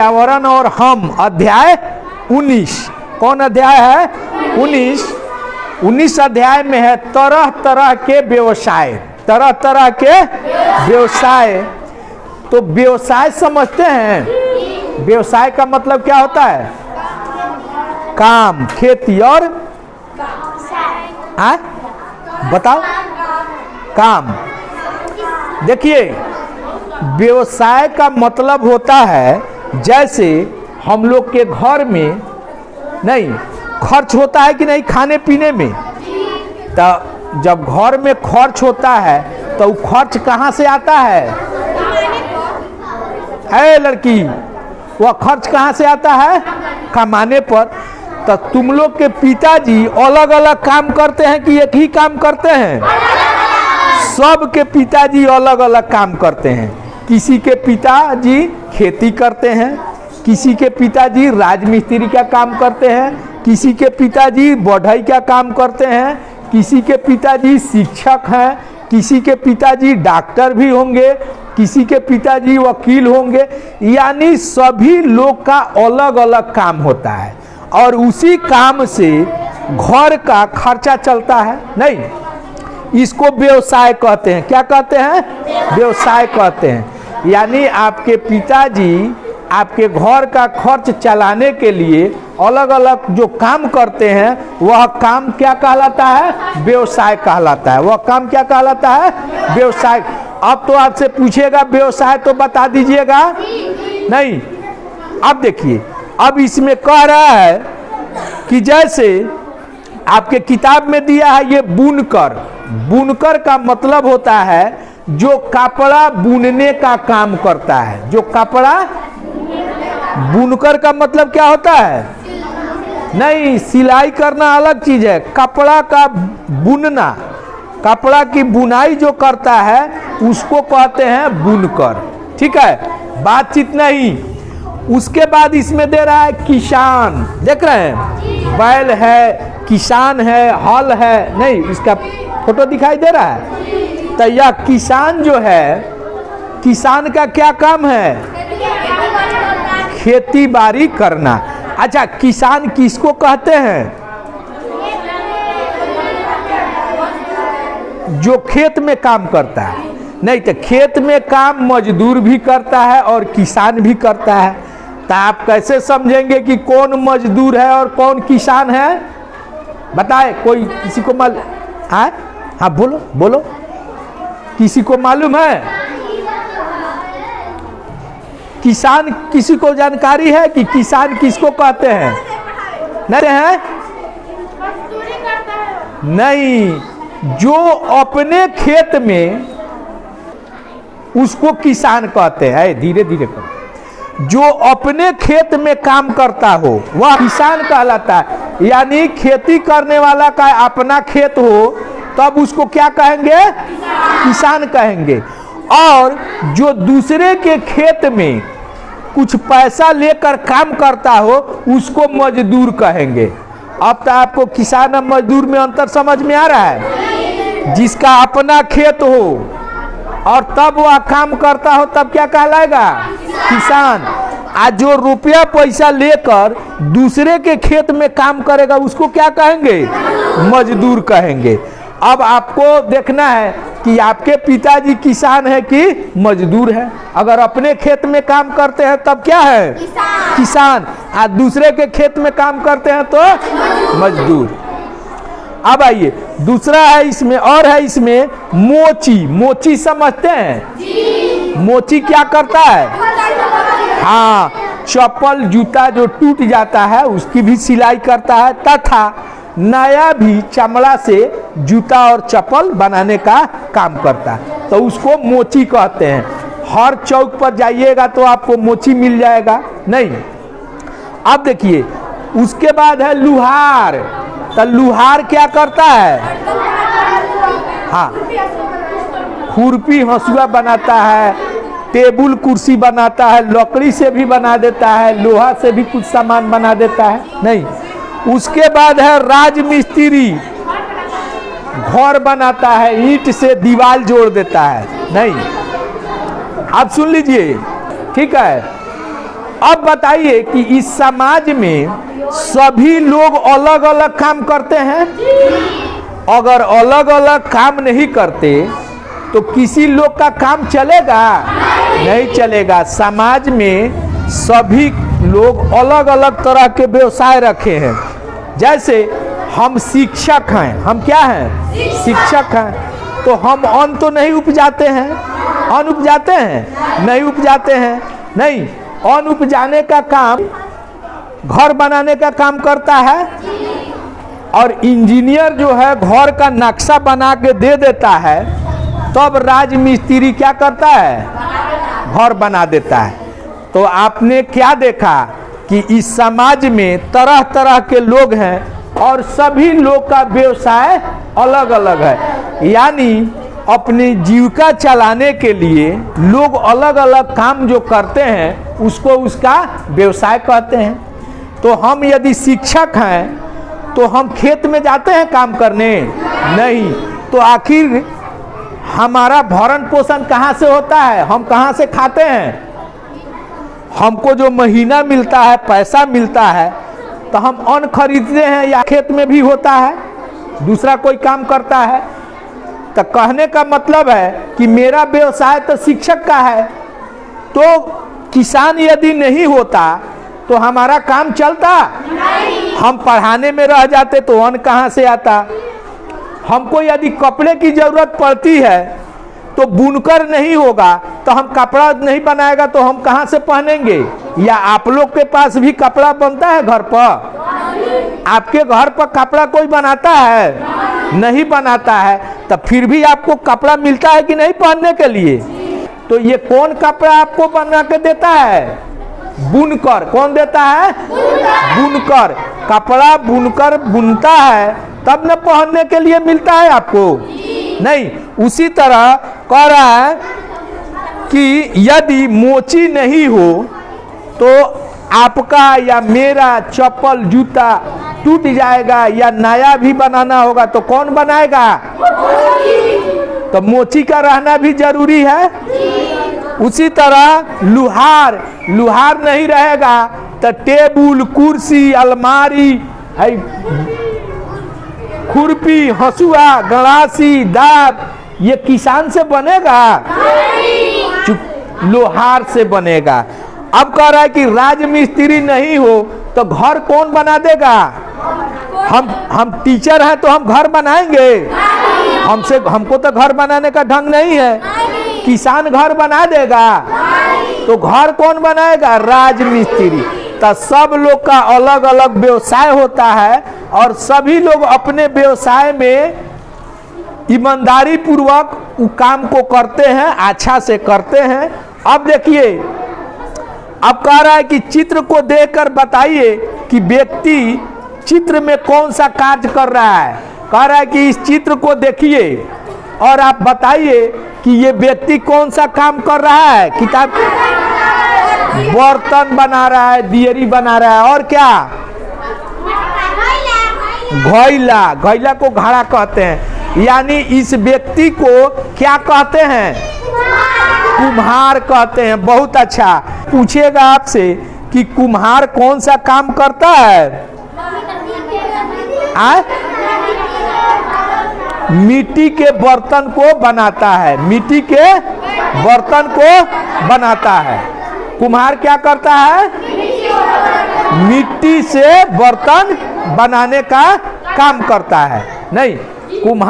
पर्यावरण और हम अध्याय 19। कौन अध्याय है? 19 अध्याय में है तरह तरह के व्यवसाय। तरह तरह के व्यवसाय। तो व्यवसाय समझते हैं? व्यवसाय का मतलब क्या होता है? काम, खेती और बताओ काम। देखिए व्यवसाय का मतलब होता है जैसे हम लोग के घर में नहीं खर्च होता है कि नहीं खाने पीने में, तो जब घर में खर्च होता है तो खर्च कहाँ से आता है? है लड़की, वह खर्च कहाँ से आता है? कमाने पर। तो तुम लोग के पिताजी अलग अलग काम करते हैं कि एक ही काम करते हैं? सब के पिताजी अलग अलग काम करते हैं। किसी के पिताजी खेती करते हैं, किसी के पिताजी राजमिस्त्री का काम करते हैं, किसी के पिताजी बढ़ई का काम करते हैं, किसी के पिताजी शिक्षक हैं, किसी के पिताजी डॉक्टर भी होंगे, किसी के पिताजी वकील होंगे। यानी सभी लोग का अलग अलग काम होता है और उसी काम से घर का खर्चा चलता है। नहीं, इसको व्यवसाय कहते हैं। क्या कहते हैं? व्यवसाय कहते हैं। यानी आपके पिताजी आपके घर का खर्च चलाने के लिए अलग अलग जो काम करते हैं वह काम क्या कहलाता है? व्यवसाय कहलाता है। वह काम क्या कहलाता है? व्यवसाय। अब तो आपसे पूछेगा व्यवसाय तो बता दीजिएगा नहीं। अब देखिए, अब इसमें कह रहा है कि जैसे आपके किताब में दिया है ये बुनकर। बुनकर का मतलब होता है जो कपड़ा बुनने का काम करता है। जो कपड़ा बुनकर का मतलब क्या होता है? नहीं, सिलाई करना अलग चीज है। कपड़ा का बुनना, कपड़ा की बुनाई जो करता है उसको कहते हैं बुनकर। ठीक है, बातचीत नहीं। उसके बाद इसमें दे रहा है किसान। देख रहे हैं, बैल है, किसान है, हल है। नहीं, इसका फोटो दिखाई दे रहा है। तो यह किसान जो है, किसान का क्या काम है? खेती बाड़ी करना। अच्छा, किसान किसको कहते हैं? जो खेत में काम करता है। नहीं, तो खेत में काम मजदूर भी करता है और किसान भी करता है। तो आप कैसे समझेंगे कि कौन मजदूर है और कौन किसान है? बताए कोई, किसी को मालूम? हाँ बोलो बोलो, किसी को मालूम है? किसान किसी को जानकारी है कि किसान किसको कहते हैं? नहीं है? नहीं, जो अपने खेत में उसको किसान कहते हैं। धीरे धीरे करो। जो अपने खेत में काम करता हो वह किसान कहलाता है। यानी खेती करने वाला का अपना खेत हो तब उसको क्या कहेंगे? किसान कहेंगे। और जो दूसरे के खेत में कुछ पैसा लेकर काम करता हो उसको मजदूर कहेंगे। अब तो आपको किसान और मजदूर में अंतर समझ में आ रहा है? जिसका अपना खेत हो और तब वह काम करता हो तब क्या कहलाएगा? किसान। आज जो रुपया पैसा लेकर दूसरे के खेत में काम करेगा उसको क्या कहेंगे? मजदूर कहेंगे। अब आपको देखना है कि आपके पिताजी किसान है कि मजदूर है। अगर अपने खेत में काम करते हैं तब क्या है? किसान। आज दूसरे के खेत में काम करते हैं तो मजदूर। अब आइए, दूसरा है इसमें, और है इसमें मोची। मोची समझते हैं? मोची क्या करता है? हाँ, चप्पल जूता जो टूट जाता है उसकी भी सिलाई करता है, तथा नया भी चमड़ा से जूता और चप्पल बनाने का काम करता है। तो उसको मोची कहते हैं। हर चौक पर जाइएगा तो आपको मोची मिल जाएगा। नहीं, अब देखिए उसके बाद है लुहार। तो लुहार क्या करता है? हाँ, खुरपी हंसुआ बनाता है, टेबुल कुर्सी बनाता है, लकड़ी से भी बना देता है, लोहा से भी कुछ सामान बना देता है। नहीं, उसके बाद है राजमिस्त्री। घर बनाता है, ईंट से दीवार जोड़ देता है। नहीं, आप सुन लीजिए, ठीक है। अब बताइए कि इस समाज में सभी लोग अलग अलग काम करते हैं? अगर अलग अलग काम नहीं करते तो किसी लोग का काम चलेगा? नहीं चलेगा। समाज में सभी लोग अलग अलग तरह के व्यवसाय रखे हैं। जैसे हम शिक्षक हैं, हम क्या हैं? शिक्षक हैं। तो हम अन्न तो नहीं उपजाते हैं? अन्न उपजाते हैं? नहीं उपजाते हैं। नहीं, अन्न उपजाने का काम घर बनाने का काम करता है, और इंजीनियर जो है घर का नक्शा बना के दे देता है, तब राज मिस्त्री क्या करता है? घर बना देता है। तो आपने क्या देखा कि इस समाज में तरह तरह के लोग हैं और सभी लोग का व्यवसाय अलग अलग है। यानी अपनी जीविका चलाने के लिए लोग अलग अलग काम जो करते हैं उसको उसका व्यवसाय कहते हैं। तो हम यदि शिक्षक हैं तो हम खेत में जाते हैं काम करने? नहीं। तो आखिर हमारा भरण पोषण कहाँ से होता है? हम कहाँ से खाते हैं? हमको जो महीना मिलता है, पैसा मिलता है, तो हम अन्न खरीदते हैं या खेत में भी होता है, दूसरा कोई काम करता है? तो कहने का मतलब है कि मेरा व्यवसाय तो शिक्षक का है। तो किसान यदि नहीं होता तो हमारा काम चलता? हम पढ़ाने में रह जाते तो अन्न कहाँ से आता? हमको यदि कपड़े की जरूरत पड़ती है तो बुनकर नहीं होगा तो हम कपड़ा नहीं बनाएगा तो हम कहाँ से पहनेंगे? या आप लोग के पास भी कपड़ा बनता है घर पर? आपके घर पर कपड़ा कोई बनाता है? नहीं बनाता है। तो फिर भी आपको कपड़ा मिलता है कि नहीं पहनने के लिए? तो ये कौन कपड़ा आपको बना के देता है? बुनकर। कौन देता है? बुनकर। कपड़ा बुनकर बुनता है तब न पहनने के लिए मिलता है आपको? नहीं। उसी तरह कह रहा है कि यदि मोची नहीं हो तो आपका या मेरा चप्पल जूता टूट जाएगा या नया भी बनाना होगा तो कौन बनाएगा? तो मोची का रहना भी जरूरी है। उसी तरह लुहार नहीं रहेगा तो टेबुल, कुर्सी, अलमारी, खुरपी, हंसुआ, गड़ासी, दाब ये किसान से बनेगा? लोहार से बनेगा। अब कह रहा है कि राजमिस्त्री नहीं हो तो घर कौन बना देगा? हम टीचर हैं तो हम घर बनाएंगे? हमको तो घर बनाने का ढंग नहीं है। किसान घर बना देगा? तो घर कौन बनाएगा? राजमिस्त्री। तो सब लोग का अलग अलग व्यवसाय होता है और सभी लोग अपने व्यवसाय में ईमानदारी पूर्वक वो काम को करते हैं, अच्छा से करते हैं। अब देखिए, अब कह रहा है कि चित्र को देखकर बताइए कि व्यक्ति चित्र में कौन सा कार्य कर रहा है। कह रहा है कि इस चित्र को देखिए और आप बताइए कि ये व्यक्ति कौन सा काम कर रहा है। किताब बर्तन बना रहा है, दियरी बना रहा है, और क्या? घैला को घड़ा कहते हैं। यानी इस व्यक्ति को क्या कहते हैं? कुम्हार कहते हैं। बहुत अच्छा। पूछेगा आपसे कि कुम्हार कौन सा काम करता है? मिट्टी के बर्तन को बनाता है। मिट्टी के बर्तन को बनाता है। कुम्हार क्या करता है? मिट्टी से बर्तन बनाने का काम करता है। नहीं, कुम्हार